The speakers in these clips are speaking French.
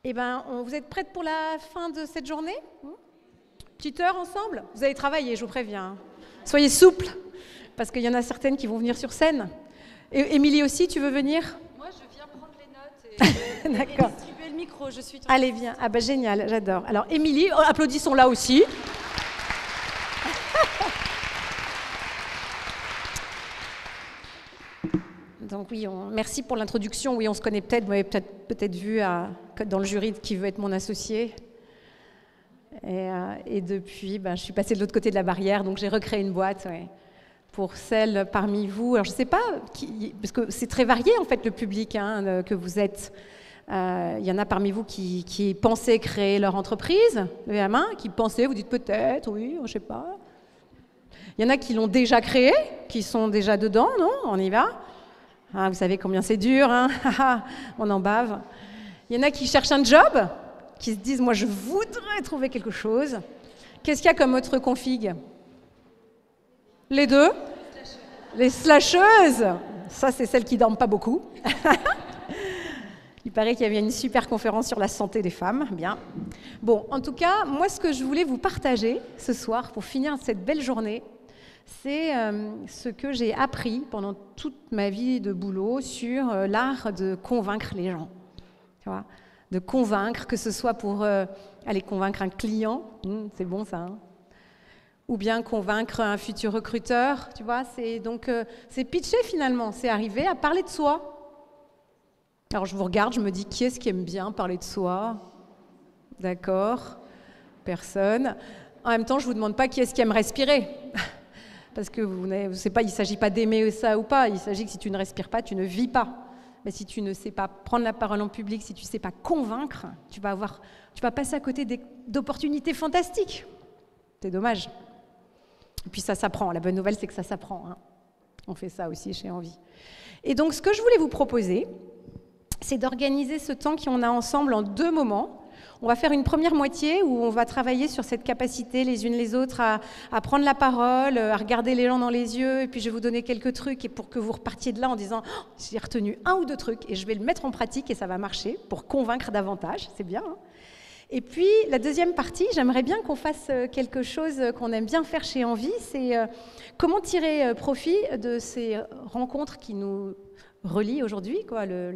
Eh bien, vous êtes prêtes pour la fin de cette journée? Petite heure ensemble? Vous allez travailler, je vous préviens. Soyez souples, parce qu'il y en a certaines qui vont venir sur scène. Et Émilie aussi, tu veux venir? Moi, je viens prendre les notes et distribuer le micro. Je suis Allez, viens. Ah bah génial, j'adore. Alors, Émilie, applaudissons-la aussi. Donc oui, merci pour l'introduction. Oui, on se connaît peut-être. Vous m'avez peut-être vu dans le jury de Qui veut être mon associé. Et depuis, je suis passée de l'autre côté de la barrière, donc j'ai recréé une boîte pour celles parmi vous. Alors je ne sais pas, parce que c'est très varié en fait le public que vous êtes. Il y en a parmi vous qui pensaient créer leur entreprise, levez la main, qui pensaient, vous dites peut-être, oui, je ne sais pas. Il y en a qui l'ont déjà créé, qui sont déjà dedans, non? On y va. Vous savez combien c'est dur, on en bave. Il y en a qui cherchent un job, qui se disent, moi je voudrais trouver quelque chose. Qu'est-ce qu'il y a comme autre config? Les deux? Les slasheuses. Ça, c'est celles qui dorment pas beaucoup. Il paraît qu'il y avait une super conférence sur la santé des femmes. Bien. Bon, en tout cas, moi, ce que je voulais vous partager ce soir, pour finir cette belle journée, c'est ce que j'ai appris pendant toute ma vie de boulot sur l'art de convaincre les gens. Tu vois, de convaincre, que ce soit pour aller convaincre un client, c'est bon ça, ou bien convaincre un futur recruteur, tu vois, c'est pitcher finalement, c'est arriver à parler de soi. Alors je vous regarde, je me dis, qui est-ce qui aime bien parler de soi? D'accord, personne. En même temps, je ne vous demande pas qui est-ce qui aime respirer. Parce que il ne s'agit pas d'aimer ça ou pas, il s'agit que si tu ne respires pas, tu ne vis pas. Mais si tu ne sais pas prendre la parole en public, si tu ne sais pas convaincre, tu vas passer à côté d'opportunités fantastiques. C'est dommage. Et puis ça s'apprend. La bonne nouvelle, c'est que ça s'apprend. On fait ça aussi chez Envie. Et donc, ce que je voulais vous proposer, c'est d'organiser ce temps qu'on a ensemble en 2 moments. On va faire une première moitié où on va travailler sur cette capacité les unes les autres à prendre la parole, à regarder les gens dans les yeux, et puis je vais vous donner quelques trucs et pour que vous repartiez de là en disant oh, j'ai retenu 1 ou 2 trucs et je vais le mettre en pratique et ça va marcher pour convaincre davantage, c'est bien. Et puis la deuxième partie, j'aimerais bien qu'on fasse quelque chose qu'on aime bien faire chez Envie, c'est comment tirer profit de ces rencontres qui nous relient aujourd'hui, quoi, le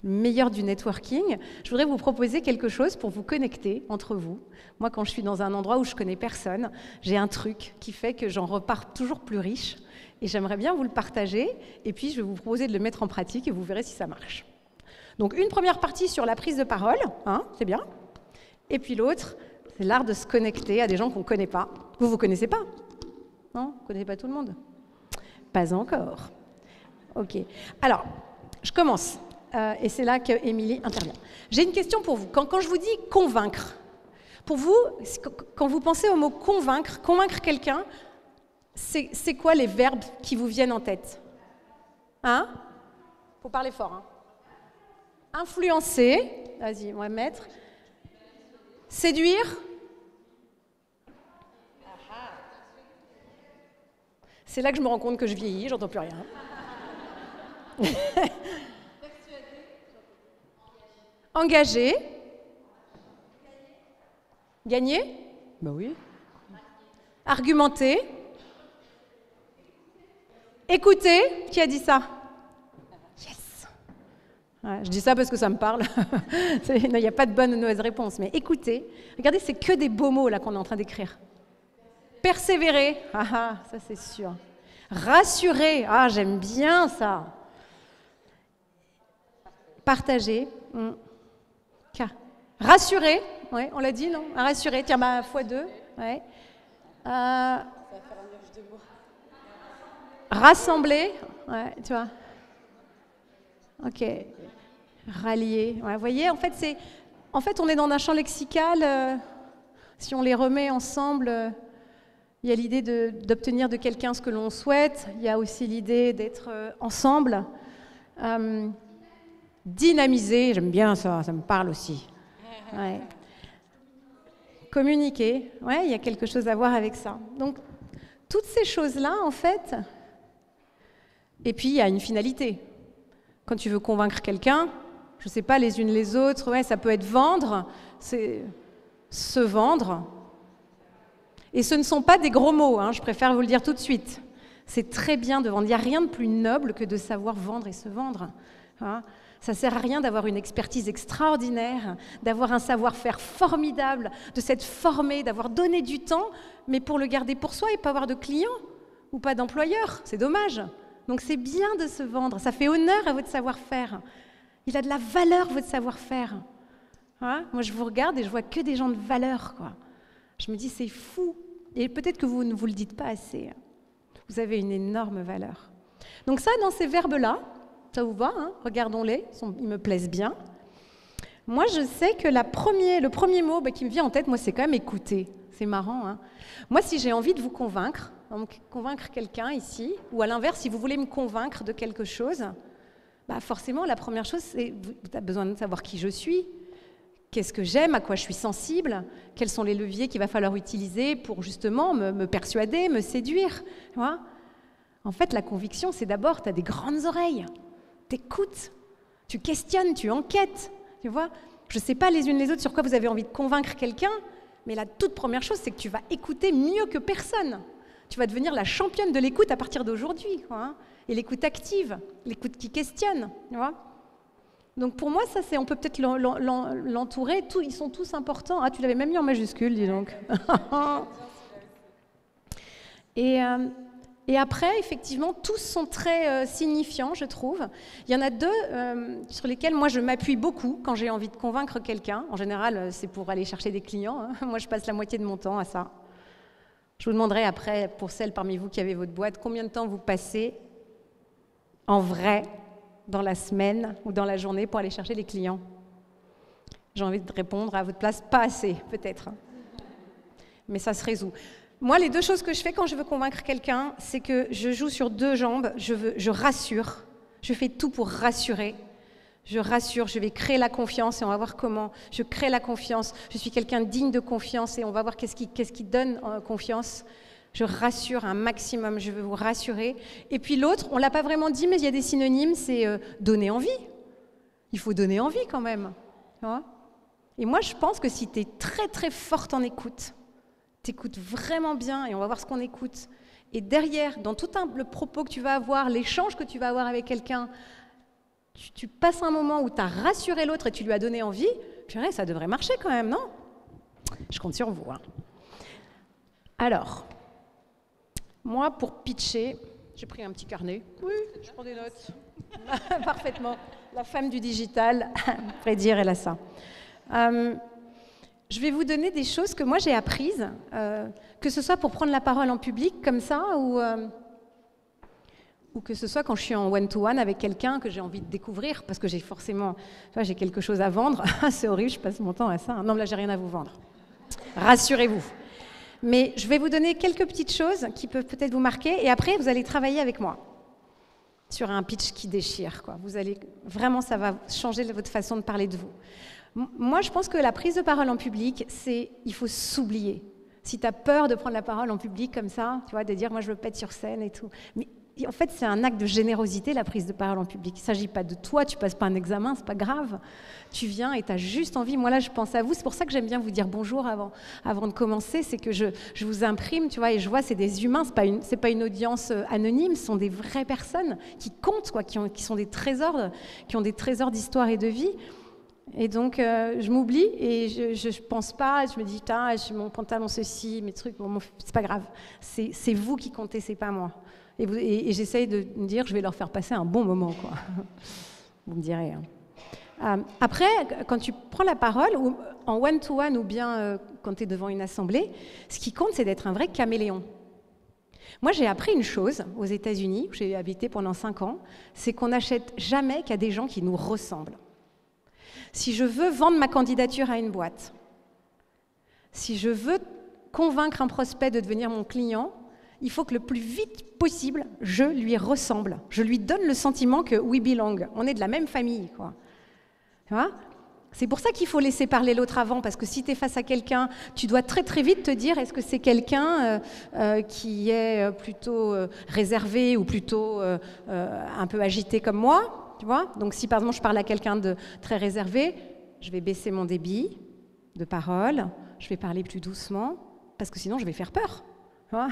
meilleur du networking. Je voudrais vous proposer quelque chose pour vous connecter entre vous. Moi, quand je suis dans un endroit où je connais personne, j'ai un truc qui fait que j'en repars toujours plus riche et j'aimerais bien vous le partager et puis je vais vous proposer de le mettre en pratique et vous verrez si ça marche. Donc une première partie sur la prise de parole, c'est bien. Et puis l'autre, c'est l'art de se connecter à des gens qu'on ne connaît pas. Vous connaissez pas? Non? Vous ne connaissez pas tout le monde? Pas encore. Ok. Alors, je commence. Et c'est là qu'Émilie intervient. J'ai une question pour vous. Quand je vous dis convaincre, pour vous, quand vous pensez au mot convaincre quelqu'un, c'est quoi les verbes qui vous viennent en tête? Faut parler fort. Influencer, vas-y, on va mettre. Séduire. C'est là que je me rends compte que je vieillis, j'entends plus rien. Engager. Gagner. Ben oui. Argumenter. Écouter. Qui a dit ça? Yes. Ouais, je dis ça parce que ça me parle. Il n'y a pas de bonne ou de mauvaise réponse. Mais écoutez. Regardez, c'est que des beaux mots là qu'on est en train d'écrire. Persévérer. Ça c'est sûr. Rassurer. J'aime bien ça. Partager. Rassurer, ouais, on l'a dit, non? Rassurer, tiens, x2. Ouais. Ça va faire un mélange de mots. Rassembler, ouais, tu vois. Ok. Rallier, ouais, vous voyez, en fait, on est dans un champ lexical. Si on les remet ensemble, il y a l'idée d'obtenir de quelqu'un ce que l'on souhaite. Il y a aussi l'idée d'être ensemble. Dynamiser, j'aime bien ça, ça me parle aussi. Ouais. Communiquer, ouais, il y a quelque chose à voir avec ça. Donc, toutes ces choses-là, en fait, et puis il y a une finalité. Quand tu veux convaincre quelqu'un, je ne sais pas, les unes les autres, ouais, ça peut être vendre, c'est se vendre. Et ce ne sont pas des gros mots, hein, je préfère vous le dire tout de suite. C'est très bien de vendre. Il n'y a rien de plus noble que de savoir vendre et se vendre. Hein. Ça ne sert à rien d'avoir une expertise extraordinaire, d'avoir un savoir-faire formidable, de s'être formé, d'avoir donné du temps, mais pour le garder pour soi et pas avoir de clients ou pas d'employeurs. C'est dommage. Donc c'est bien de se vendre. Ça fait honneur à votre savoir-faire. Il a de la valeur, votre savoir-faire. Hein? Moi, je vous regarde et je vois que des gens de valeur, quoi. Je me dis, c'est fou. Et peut-être que vous ne vous le dites pas assez. Vous avez une énorme valeur. Donc ça, dans ces verbes-là, ça vous va, hein? Regardons-les, ils me plaisent bien. Moi, je sais que le premier mot qui me vient en tête, moi, c'est quand même écouter. C'est marrant, hein? Moi, si j'ai envie de vous convaincre, donc convaincre quelqu'un ici, ou à l'inverse, si vous voulez me convaincre de quelque chose, forcément, la première chose, c'est vous avez besoin de savoir qui je suis, qu'est-ce que j'aime, à quoi je suis sensible, quels sont les leviers qu'il va falloir utiliser pour justement me persuader, me séduire. Tu vois ? En fait, la conviction, c'est d'abord, tu as des grandes oreilles, tu écoutes, tu questionnes, tu enquêtes. Tu vois ? Je ne sais pas les unes les autres sur quoi vous avez envie de convaincre quelqu'un, mais la toute première chose, c'est que tu vas écouter mieux que personne. Tu vas devenir la championne de l'écoute à partir d'aujourd'hui, quoi, hein. Et l'écoute active, l'écoute qui questionne. Tu vois ? Donc pour moi, ça, on peut peut-être l'entourer. Ils sont tous importants. Ah, tu l'avais même mis en majuscule, dis donc. Et après, effectivement, tous sont très signifiants, je trouve. Il y en a deux sur lesquels moi je m'appuie beaucoup quand j'ai envie de convaincre quelqu'un. En général, c'est pour aller chercher des clients, hein. Moi, je passe la moitié de mon temps à ça. Je vous demanderai après, pour celles parmi vous qui avez votre boîte, combien de temps vous passez en vrai dans la semaine ou dans la journée pour aller chercher les clients. J'ai envie de répondre à votre place, pas assez, peut-être. Mais ça se résout. Moi, les deux choses que je fais quand je veux convaincre quelqu'un, c'est que je joue sur deux jambes, je rassure, je fais tout pour rassurer. Je rassure, je vais créer la confiance et on va voir comment. Je crée la confiance, je suis quelqu'un digne de confiance et on va voir qu'est-ce qui donne confiance. Je rassure un maximum, je veux vous rassurer. Et puis l'autre, on ne l'a pas vraiment dit, mais il y a des synonymes, c'est donner envie. Il faut donner envie quand même. Tu vois ? Et moi, je pense que si tu es très très forte en écoute, tu écoutes vraiment bien et on va voir ce qu'on écoute. Et derrière, dans tout le propos que tu vas avoir, l'échange que tu vas avoir avec quelqu'un, tu passes un moment où tu as rassuré l'autre et tu lui as donné envie, purée, ça devrait marcher quand même, non ? Je compte sur vous. Hein. Alors, moi, pour pitcher, j'ai pris un petit carnet. Oui, je prends des notes. Parfaitement. La femme du digital, prédire, elle a ça. Je vais vous donner des choses que moi j'ai apprises, que ce soit pour prendre la parole en public comme ça, ou que ce soit quand je suis en one-to-one avec quelqu'un que j'ai envie de découvrir, parce que j'ai forcément, j'ai quelque chose à vendre. C'est horrible, je passe mon temps à ça. Non, là, j'ai rien à vous vendre. Rassurez-vous. Mais je vais vous donner quelques petites choses qui peuvent peut-être vous marquer, et après, vous allez travailler avec moi sur un pitch qui déchire, quoi. Vous allez vraiment, ça va changer votre façon de parler de vous. Moi, je pense que la prise de parole en public, il faut s'oublier. Si tu as peur de prendre la parole en public comme ça, tu vois, de dire « moi, je veux pas être sur scène et tout », mais en fait, c'est un acte de générosité, la prise de parole en public. Il ne s'agit pas de toi, tu ne passes pas un examen, ce n'est pas grave. Tu viens et tu as juste envie. Moi, là, je pense à vous. C'est pour ça que j'aime bien vous dire bonjour avant de commencer. C'est que je vous imprime, tu vois, et je vois, c'est des humains. Ce n'est pas une audience anonyme. Ce sont des vraies personnes qui comptent, quoi, qui sont des trésors, qui ont des trésors d'histoire et de vie. Et donc, je m'oublie et je pense pas. Je me dis, mon pantalon ceci, mes trucs, bon, c'est pas grave. C'est vous qui comptez, c'est pas moi. Et j'essaye de me dire, je vais leur faire passer un bon moment, quoi. Vous me direz. Hein. Après, quand tu prends la parole, ou en one-to-one ou bien quand tu es devant une assemblée, ce qui compte, c'est d'être un vrai caméléon. Moi, j'ai appris une chose aux États-Unis, où j'ai habité pendant 5 ans, c'est qu'on n'achète jamais qu'à des gens qui nous ressemblent. Si je veux vendre ma candidature à une boîte, si je veux convaincre un prospect de devenir mon client, il faut que le plus vite possible, je lui ressemble. Je lui donne le sentiment que we belong. On est de la même famille, quoi. Tu vois ? C'est pour ça qu'il faut laisser parler l'autre avant, parce que si tu es face à quelqu'un, tu dois très très vite te dire est-ce que c'est quelqu'un qui est plutôt réservé ou plutôt un peu agité comme moi, tu vois. Donc si par exemple je parle à quelqu'un de très réservé, je vais baisser mon débit de parole, je vais parler plus doucement, parce que sinon je vais faire peur, tu vois.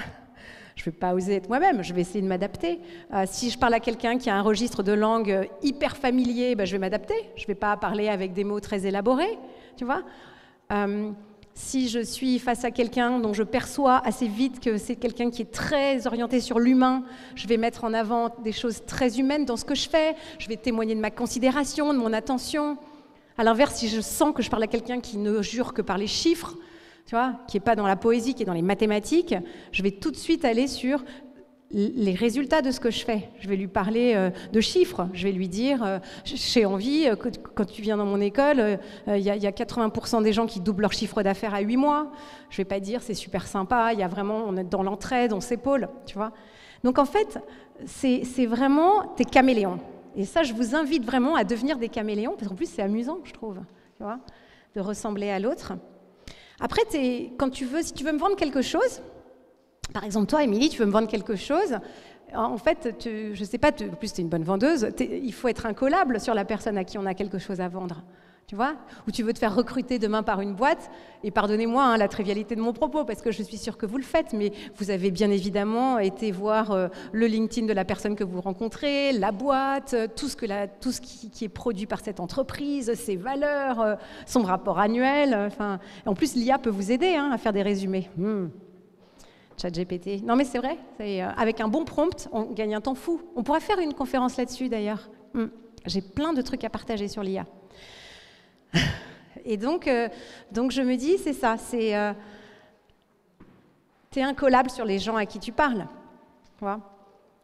Je ne vais pas oser être moi-même, je vais essayer de m'adapter. Si je parle à quelqu'un qui a un registre de langue hyper familier, je vais m'adapter. Je ne vais pas parler avec des mots très élaborés, tu vois. Si je suis face à quelqu'un dont je perçois assez vite que c'est quelqu'un qui est très orienté sur l'humain, je vais mettre en avant des choses très humaines dans ce que je fais. Je vais témoigner de ma considération, de mon attention. À l'inverse, si je sens que je parle à quelqu'un qui ne jure que par les chiffres, tu vois, qui n'est pas dans la poésie, qui est dans les mathématiques, je vais tout de suite aller sur les résultats de ce que je fais. Je vais lui parler de chiffres. Je vais lui dire, j'ai envie, quand tu viens dans mon école, il y a 80% des gens qui doublent leur chiffre d'affaires à 8 mois. Je ne vais pas dire, c'est super sympa, il y a vraiment, on est dans l'entraide, on s'épaule, tu vois. Donc en fait, c'est vraiment des caméléons. Et ça, je vous invite vraiment à devenir des caméléons, parce qu'en plus, c'est amusant, je trouve, tu vois, de ressembler à l'autre. Après, si tu veux me vendre quelque chose, par exemple, toi, Émilie, tu veux me vendre quelque chose, en fait, je ne sais pas, en plus, tu es une bonne vendeuse, il faut être incollable sur la personne à qui on a quelque chose à vendre. Tu vois, ou tu veux te faire recruter demain par une boîte, et pardonnez-moi la trivialité de mon propos, parce que je suis sûre que vous le faites, mais vous avez bien évidemment été voir le LinkedIn de la personne que vous rencontrez, la boîte, tout ce qui est produit par cette entreprise, ses valeurs, son rapport annuel. En plus, l'IA peut vous aider à faire des résumés. ChatGPT. Non mais c'est vrai, avec un bon prompt, on gagne un temps fou. On pourrait faire une conférence là-dessus d'ailleurs. J'ai plein de trucs à partager sur l'IA. Et donc je me dis, c'est ça, t'es incollable sur les gens à qui tu parles, tu vois.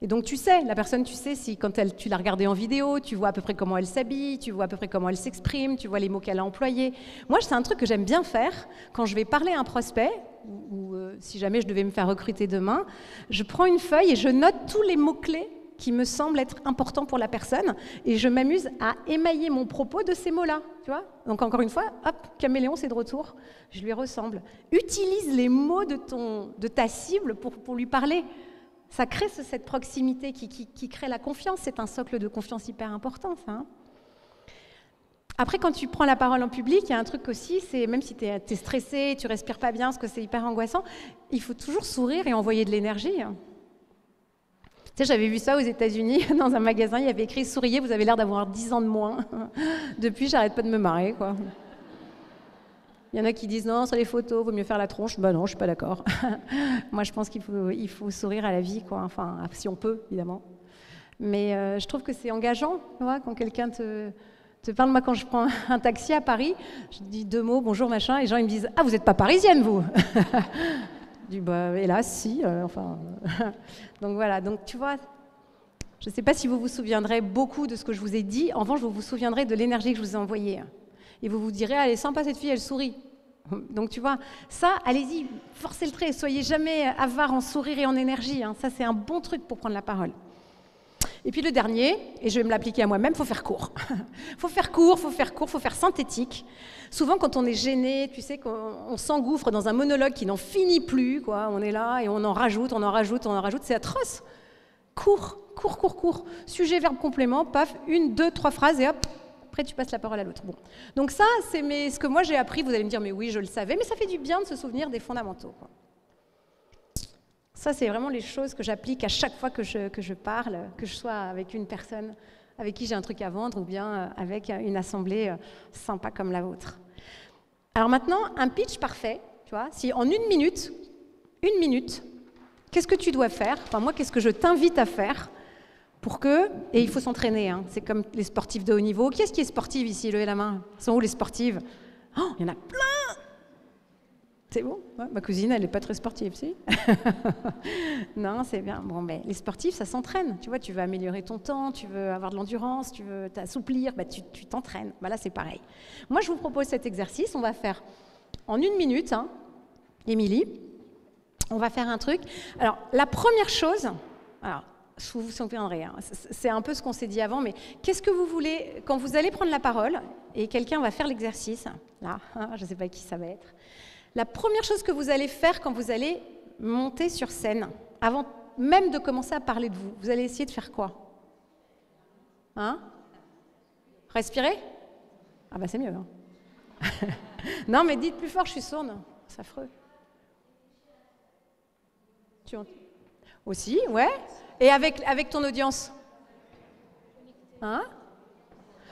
Et donc tu sais, la personne, tu sais si quand tu l'as regardée en vidéo, tu vois à peu près comment elle s'habille, tu vois à peu près comment elle s'exprime, tu vois les mots qu'elle a employés. Moi, c'est un truc que j'aime bien faire quand je vais parler à un prospect, ou si jamais je devais me faire recruter demain, je prends une feuille et je note tous les mots-clés qui me semblent être importants pour la personne, et je m'amuse à émailler mon propos de ces mots-là, tu vois. Donc encore une fois, hop, caméléon, c'est de retour, je lui ressemble. Utilise les mots de ta cible pour lui parler. Ça crée cette proximité qui crée la confiance, c'est un socle de confiance hyper important, ça. Hein. Après, quand tu prends la parole en public, il y a un truc aussi, c'est même si tu es stressé, tu respires pas bien, parce que c'est hyper angoissant, il faut toujours sourire et envoyer de l'énergie. Tu sais, j'avais vu ça aux États-Unis, dans un magasin, il y avait écrit « Souriez, vous avez l'air d'avoir 10 ans de moins ». Depuis, j'arrête pas de me marrer, quoi. Il y en a qui disent « Non, sur les photos, vaut mieux faire la tronche ». Ben non, je suis pas d'accord. Moi, je pense qu'il faut sourire à la vie, quoi. Enfin, si on peut, évidemment. Mais je trouve que c'est engageant, tu vois, quand quelqu'un te parle. Moi, quand je prends un taxi à Paris, je dis 2 mots, bonjour, machin, et les gens ils me disent « Ah, vous n'êtes pas parisienne, vous ?» Je dis, hélas, si, enfin... Donc voilà, donc tu vois, je ne sais pas si vous vous souviendrez beaucoup de ce que je vous ai dit, en revanche, vous vous souviendrez de l'énergie que je vous ai envoyée. Et vous vous direz, elle est sympa cette fille, elle sourit. Donc tu vois, ça, allez-y, forcez le trait, soyez jamais avare en sourire et en énergie, hein. Ça, c'est un bon truc pour prendre la parole. Et puis le dernier, et je vais me l'appliquer à moi-même, il faut faire court. Il faut faire court, il faut faire synthétique. Souvent, quand on est gêné, tu sais, qu'on s'engouffre dans un monologue qui n'en finit plus, quoi. On est là et on en rajoute, c'est atroce. Court. Sujet, verbe, complément, paf, 1, 2, 3 phrases et hop, après tu passes la parole à l'autre. Bon. Donc ça, c'est ce que moi j'ai appris, vous allez me dire, mais oui, je le savais, mais ça fait du bien de se souvenir des fondamentaux, quoi. Ça, c'est vraiment les choses que j'applique à chaque fois que je parle, que je sois avec une personne avec qui j'ai un truc à vendre ou bien avec une assemblée sympa comme la vôtre. Alors maintenant, un pitch parfait, tu vois, si en une minute, qu'est-ce que tu dois faire? Enfin, moi, qu'est-ce que je t'invite à faire pour que... Et il faut s'entraîner, hein, c'est comme les sportifs de haut niveau. Qui est-ce qui est sportive ici? Levez la main. Sont où les sportives? Oh, il y en a plein! C'est bon, ouais, ma cousine, elle n'est pas très sportive, si. Non, c'est bien. Bon, mais les sportifs, ça s'entraîne. Tu vois, tu veux améliorer ton temps, tu veux avoir de l'endurance, tu veux t'assouplir, tu t'entraînes. Là, c'est pareil. Moi, je vous propose cet exercice. On va faire en 1 minute, hein, Émilie, on va faire un truc. Alors, la première chose, vous vous souviendrez, hein, c'est un peu ce qu'on s'est dit avant, mais qu'est-ce que vous voulez, quand vous allez prendre la parole, et quelqu'un va faire l'exercice, là, je ne sais pas qui ça va être, la première chose que vous allez faire quand vous allez monter sur scène, avant même de commencer à parler de vous, vous allez essayer de faire quoi? Hein? Respirer? Ah bah c'est mieux. Hein. Non mais dites plus fort, je suis sourde, c'est affreux. Aussi, ouais. Et avec ton audience? Hein?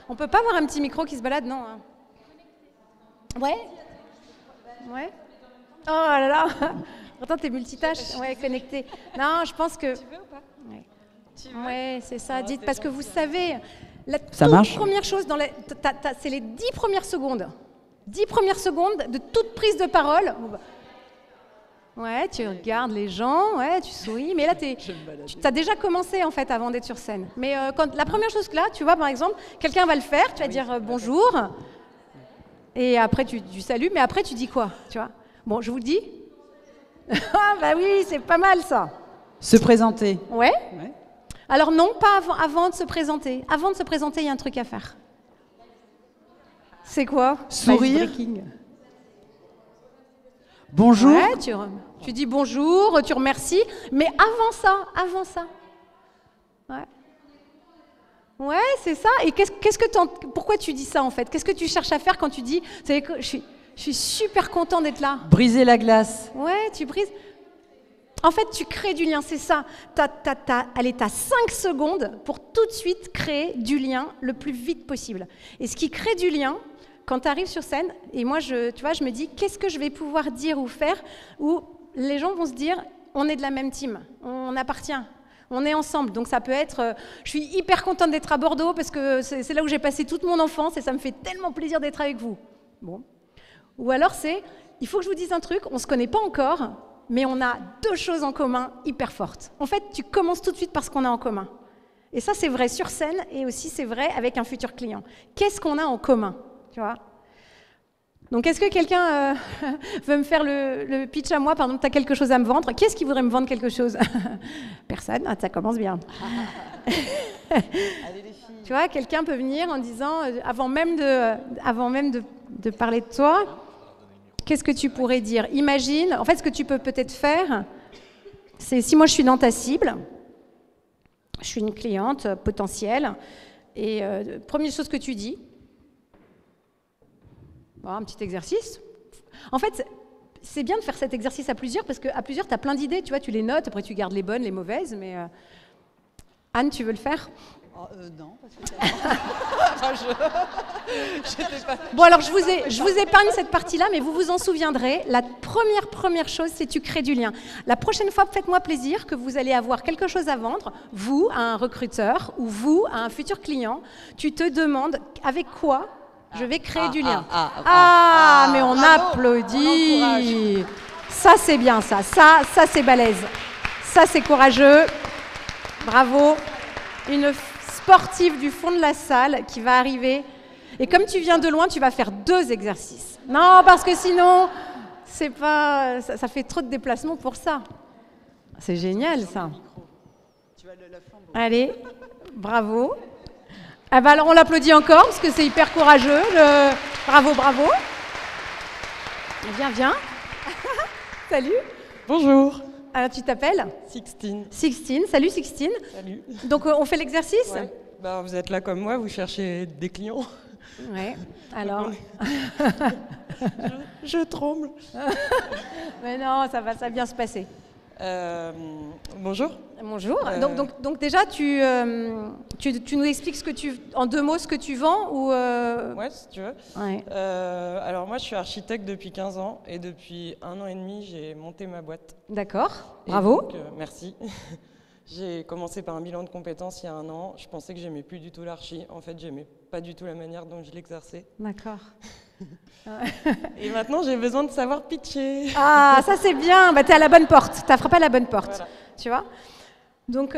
On peut pas avoir un petit micro qui se balade, non? Hein? Ouais? Ouais? Oh là là! Pourtant, t'es multitâche. Ouais, connecté. Non, je pense que... Tu veux ou pas? Ouais, Tu veux? ouais, c'est ça. Dites, parce que vous savez, la Ça toute marche première chose, c'est les 10 premières secondes. 10 premières secondes de toute prise de parole. Ouais, tu regardes les gens, ouais, tu souris, mais là, tu as déjà commencé, en fait, avant d'être sur scène. Mais la première chose que là, tu vois, par exemple, quelqu'un va le faire, tu vas dire bonjour, et après, tu salues, mais après, tu dis quoi, tu vois? Bon, je vous le dis. Ah, bah oui, c'est pas mal, ça. Se présenter. Ouais. Ouais. Alors non, pas avant de se présenter. Avant de se présenter, il y a un truc à faire. C'est quoi? Sourire. Icebreaking. Bonjour. Ouais, tu dis bonjour, tu remercies, mais avant ça. Ouais. Ouais, c'est ça. Et pourquoi tu dis ça en fait? Qu'est-ce que tu cherches à faire quand tu dis, vous savez que je suis super content d'être là? Briser la glace. Ouais, tu brises. En fait, tu crées du lien, c'est ça. Allez, t'as 5 secondes pour tout de suite créer du lien le plus vite possible. Et ce qui crée du lien, quand tu arrives sur scène, et moi, tu vois, je me dis, qu'est-ce que je vais pouvoir dire ou faire où les gens vont se dire, on est de la même team, on appartient, on est ensemble. Donc ça peut être, je suis hyper contente d'être à Bordeaux parce que c'est là où j'ai passé toute mon enfance et ça me fait tellement plaisir d'être avec vous. Bon. Ou alors il faut que je vous dise un truc, on ne se connaît pas encore, mais on a 2 choses en commun hyper fortes. En fait, tu commences tout de suite par ce qu'on a en commun. Et ça, c'est vrai sur scène et aussi c'est vrai avec un futur client. Qu'est-ce qu'on a en commun, tu vois? Donc, est-ce que quelqu'un veut me faire le pitch à moi? Pardon, tu as quelque chose à me vendre? Qui est-ce qui voudrait me vendre quelque chose? Personne? Ah, ça commence bien. Allez les filles. Tu vois, quelqu'un peut venir en disant, avant même de parler de toi, qu'est-ce que tu pourrais dire? Imagine, en fait, ce que tu peux peut-être faire, c'est si moi je suis dans ta cible, je suis une cliente potentielle, et première chose que tu dis, bon, un petit exercice. En fait, c'est bien de faire cet exercice à plusieurs, parce qu'à plusieurs, tu as plein d'idées, tu vois, tu les notes, après tu gardes les bonnes, les mauvaises, mais... Anne, tu veux le faire? Non, parce que pas... Bon, alors je vous épargne cette partie-là, mais vous vous en souviendrez. La première chose, c'est tu crées du lien. La prochaine fois, faites-moi plaisir que vous allez avoir quelque chose à vendre, vous, à un recruteur, ou vous, à un futur client. Tu te demandes avec quoi je vais créer du lien. Mais on applaudit. Ça, c'est bien, ça. Ça, c'est balèze. Ça, c'est courageux. Bravo. Une sportive du fond de la salle qui va arriver. Et comme tu viens de loin, tu vas faire 2 exercices. Non, parce que sinon, c'est pas, ça fait trop de déplacements pour ça. C'est génial, ça. Allez, bravo. Ah bah alors on l'applaudit encore parce que c'est hyper courageux. Bravo. Viens. Salut. Bonjour. Alors tu t'appelles? Sixtine. Sixtine. Salut Sixtine. Salut. Donc on fait l'exercice? Ouais. Bah, vous êtes là comme moi, vous cherchez des clients. Ouais. Alors. Je tremble. Mais non, ça va bien se passer. Bonjour. Bonjour. Donc déjà, tu nous expliques en 2 mots ce que tu vends ou Ouais, si tu veux. Ouais. Alors moi, je suis architecte depuis 15 ans et depuis 1 an et demi, j'ai monté ma boîte. D'accord. Et Bravo. donc, merci. J'ai commencé par un bilan de compétences il y a 1 an. Je pensais que j'aimais plus du tout l'archi. En fait, j'aimais pas du tout la manière dont je l'exerçais. D'accord. Et maintenant, j'ai besoin de savoir pitcher. Ah, ça c'est bien. Bah, t'es à la bonne porte. T'as frappé à la bonne porte. Voilà. Tu vois. Donc,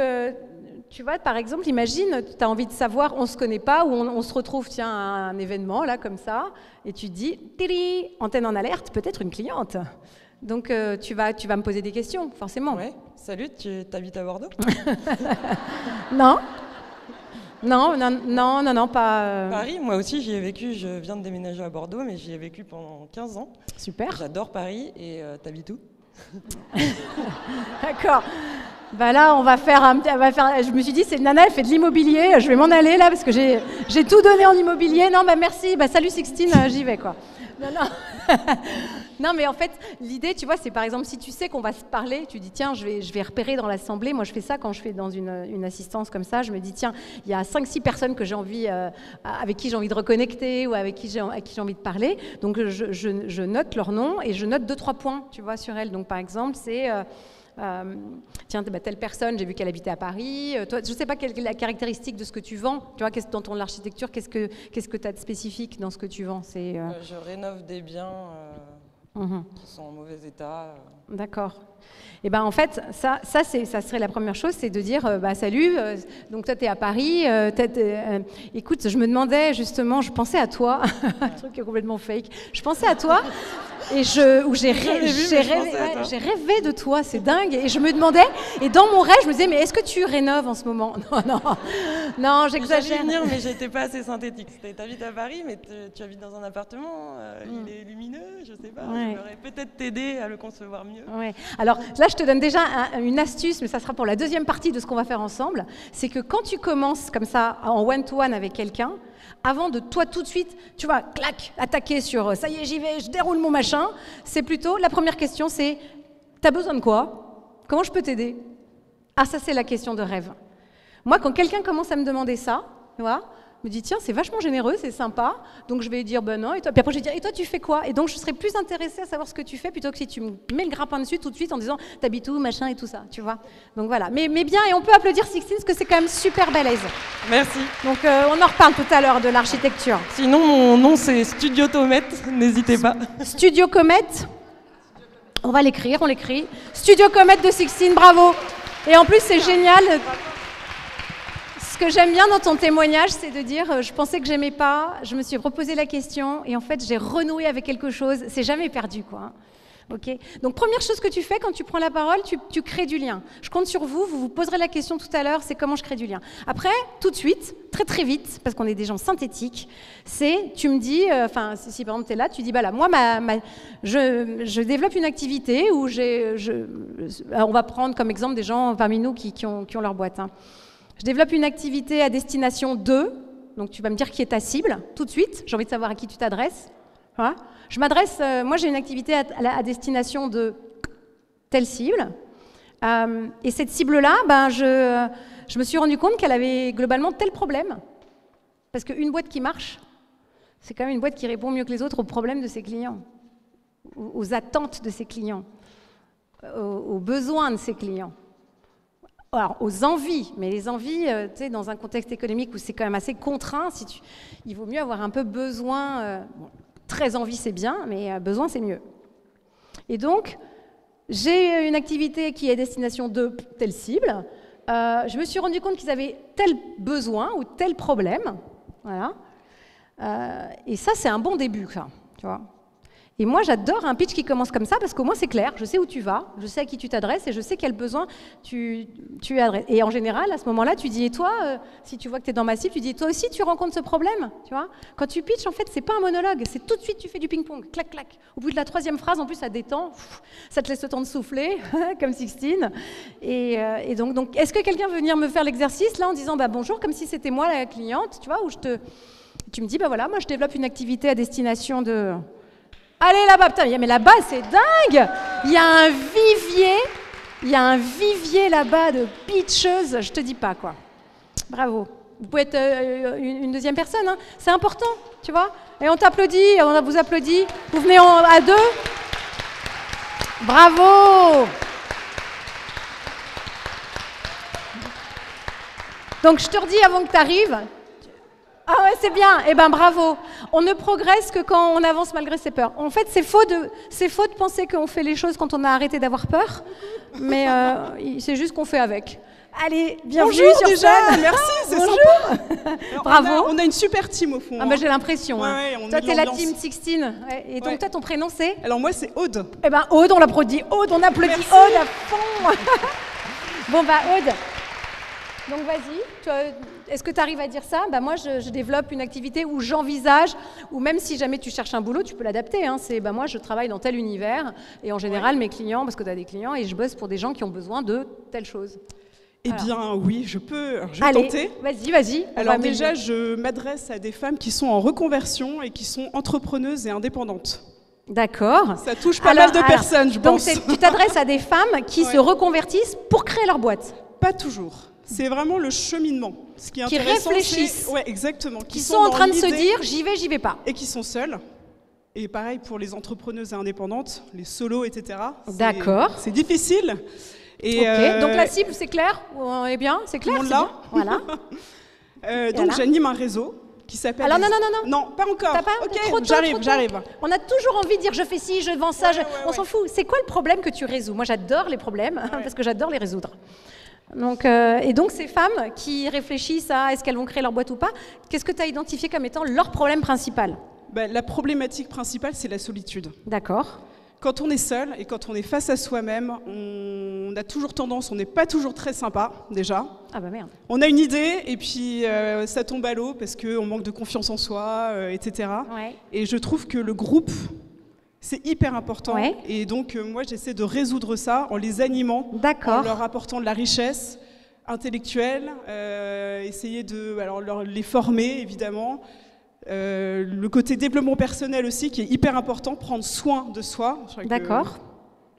tu vois, par exemple, imagine, tu as envie de savoir, on se connaît pas, ou on se retrouve, tiens, à un événement, là, comme ça, et tu te dis, tiri, antenne en alerte, peut-être une cliente. Donc tu vas me poser des questions, forcément. Ouais. Salut, tu habites à Bordeaux? Non. Non, pas... Paris, moi aussi j'y ai vécu, je viens de déménager à Bordeaux, mais j'y ai vécu pendant 15 ans. Super. J'adore Paris et t'habites où? D'accord. Bah là, je me suis dit, c'est une nana, elle fait de l'immobilier, je vais m'en aller là, parce que j'ai tout donné en immobilier. Non, bah merci, bah salut Sixtine, j'y vais quoi. Non. Non, mais en fait, l'idée, tu vois, c'est par exemple, si tu sais qu'on va se parler, tu dis, tiens, je vais repérer dans l'assemblée. Moi, je fais ça quand je fais dans une assistance comme ça. Je me dis, tiens, il y a 5-6 personnes que j'ai envie, avec qui j'ai envie de reconnecter ou avec qui j'ai envie de parler. Donc, je note leur nom et je note 2-3 points, tu vois, sur elles. Donc, par exemple, c'est... tiens, telle personne, j'ai vu qu'elle habitait à Paris. Toi, je ne sais pas quelle est la caractéristique de ce que tu vends. Tu vois, dans ton architecture, qu'est-ce que tu as de spécifique dans ce que tu vends? Je rénove des biens qui sont en mauvais état. D'accord. Et ben en fait, ça serait la première chose, c'est de dire, salut, donc toi tu es à Paris, écoute, je me demandais justement, je pensais à toi, un truc qui est complètement fake, je pensais à toi, et j'ai rêvé de toi, c'est dingue, et je me demandais, et dans mon rêve, je me disais, mais est-ce que tu rénoves en ce moment? Non, j'exagère. J'allais venir, mais j'étais pas assez synthétique. Tu habites à Paris, mais tu habites dans un appartement, il est lumineux, je sais pas, Ouais. je pourrais peut-être t'aider à le concevoir mieux. Ouais. Alors là, je te donne déjà une astuce, mais ça sera pour la deuxième partie de ce qu'on va faire ensemble. C'est que quand tu commences comme ça, en one-to-one avec quelqu'un, avant de toi tout de suite, tu vas, clac, attaquer sur ça y est, j'y vais, je déroule mon machin, c'est plutôt, la première question, c'est t'as besoin de quoi? Comment je peux t'aider? Ah, ça, c'est la question de rêve. Moi, quand quelqu'un commence à me demander ça, tu vois, me dit tiens, c'est vachement généreux, c'est sympa, donc je vais dire ben non, et toi, puis après je vais dire et toi tu fais quoi? Et donc je serais plus intéressée à savoir ce que tu fais plutôt que si tu me mets le grappin dessus tout de suite en disant t'habites où, machin et tout ça, tu vois. Donc voilà, mais bien, et on peut applaudir Sixtine parce que c'est quand même super balèze. Merci. Donc on en reparle tout à l'heure de l'architecture. Sinon, mon nom c'est Studio Tomette, n'hésitez pas. Studio Comet, on va l'écrire, on l'écrit. Studio Comet de Sixtine, bravo. Et en plus c'est génial. Ce que j'aime bien dans ton témoignage, c'est de dire je pensais que j'aimais pas, je me suis reposé la question et en fait j'ai renoué avec quelque chose. C'est jamais perdu, quoi. Okay. Donc première chose que tu fais quand tu prends la parole, tu crées du lien. Je compte sur vous, vous vous poserez la question tout à l'heure, c'est comment je crée du lien. Après, tout de suite, très vite, parce qu'on est des gens synthétiques, c'est, tu me dis, si par exemple tu es là, tu dis, bah là, moi, je développe une activité où on va prendre comme exemple des gens parmi nous qui ont leur boîte. Hein. Je développe une activité à destination de, donc tu vas me dire qui est ta cible, tout de suite, j'ai envie de savoir à qui tu t'adresses. Voilà. Je m'adresse, moi j'ai une activité à destination de telle cible, et cette cible-là, je me suis rendu compte qu'elle avait globalement tel problème, parce qu'une boîte qui marche, c'est quand même une boîte qui répond mieux que les autres aux problèmes de ses clients, aux attentes de ses clients, aux besoins de ses clients. Alors, aux envies, mais les envies, tu sais, dans un contexte économique où c'est quand même assez contraint, il vaut mieux avoir un peu besoin. Très envie, c'est bien, mais besoin, c'est mieux. Et donc, j'ai une activité qui est à destination de telle cible. Je me suis rendu compte qu'ils avaient tel besoin ou tel problème. Voilà. Et ça, c'est un bon début, ça, tu vois. Et moi, j'adore un pitch qui commence comme ça parce qu'au moins c'est clair, je sais où tu vas, je sais à qui tu t'adresses et je sais quel besoin tu adresses. Et en général, à ce moment-là, tu dis, et toi, si tu vois que tu es dans ma cible, tu dis, toi aussi, tu rencontres ce problème, tu vois. Quand tu pitches, en fait, c'est pas un monologue, c'est tout de suite, tu fais du ping-pong, clac, clac. Au bout de la troisième phrase, en plus, ça détend, ça te laisse le temps de souffler, comme Sixtine. Et donc, est-ce que quelqu'un veut venir me faire l'exercice, là, en disant, bonjour, comme si c'était moi, la cliente, tu vois, tu me dis, voilà, moi, je développe une activité à destination de... Allez là-bas, putain, mais là-bas c'est dingue. Il y a un vivier là-bas de pitcheuses, je te dis pas quoi. Bravo. Vous pouvez être une deuxième personne, hein. C'est important, tu vois. Et on t'applaudit, on vous applaudit. Vous venez à deux. Bravo. Donc je te redis avant que tu arrives. Ah ouais, c'est bien. Eh ben bravo. On ne progresse que quand on avance malgré ses peurs. En fait, c'est faux de penser qu'on fait les choses quand on a arrêté d'avoir peur, mais c'est juste qu'on fait avec. Allez, bienvenue Bonjour sur déjà, scène. merci, c'est Bonjour. sympa. Alors, Bravo. On a une super team au fond. Ah bah, j'ai l'impression. Ouais, hein. ouais, on Toi, met de t'es la l'ambiance. team 16. Ouais. Et donc, Ouais. toi, ton prénom, c'est Alors moi c'est Aude. Eh ben, Aude, on l'applaudit. Aude, on applaudit Merci. Aude à fond. Bon, bah, Aude. Donc, vas-y. Est-ce que tu arrives à dire ça? Bah, moi, je développe une activité où j'envisage, ou même si jamais tu cherches un boulot, tu peux l'adapter. Hein. C'est, bah, moi, je travaille dans tel univers. Et en général, mes clients, parce que tu as des clients, et je bosse pour des gens qui ont besoin de telle chose. Eh Alors. bien oui, je peux. Alors, je vais Allez, tenter. vas-y. on Alors va déjà, m'aider. je m'adresse à des femmes qui sont en reconversion et qui sont entrepreneuses et indépendantes. D'accord. Ça touche pas mal de personnes, je donc pense. tu t'adresses à des femmes qui Ouais. se reconvertissent pour créer leur boîte, Pas toujours. C'est vraiment le cheminement. Ce qui est Qui intéressant, réfléchissent. Ouais, exactement. qui sont en dans train de se l'idée dire j'y vais pas. et qui sont seules. Et pareil pour les entrepreneuses et indépendantes, les solos, etc. D'accord. C'est difficile. Et Ok. Donc la cible, c'est clair? On est bien? C'est clair? on c'est l'a. bien Voilà. donc Voilà. j'anime un réseau qui s'appelle. Alors non. Non, pas encore. T'as pas Ok, trop tôt, j'arrive, trop tôt. j'arrive. On a toujours envie de dire je fais ci, je vends ça, Ouais, on s'en fout. C'est quoi le problème que tu résous? Moi, j'adore les problèmes parce que j'adore les résoudre. Donc, et donc, ces femmes qui réfléchissent à est-ce qu'elles vont créer leur boîte ou pas, qu'est-ce que tu as identifié comme étant leur problème principal? La problématique principale, c'est la solitude. D'accord. Quand on est seul et quand on est face à soi-même, on a toujours tendance, on n'est pas toujours très sympa déjà. Ah bah merde. On a une idée et puis ça tombe à l'eau parce qu'on manque de confiance en soi, etc. Ouais. Et je trouve que le groupe, c'est hyper important. Ouais. Et donc moi, j'essaie de résoudre ça en les animant, en D'accord. leur apportant de la richesse intellectuelle, essayer de les former, évidemment. Le côté développement personnel aussi, qui est hyper important, prendre soin de soi. Je crois que D'accord.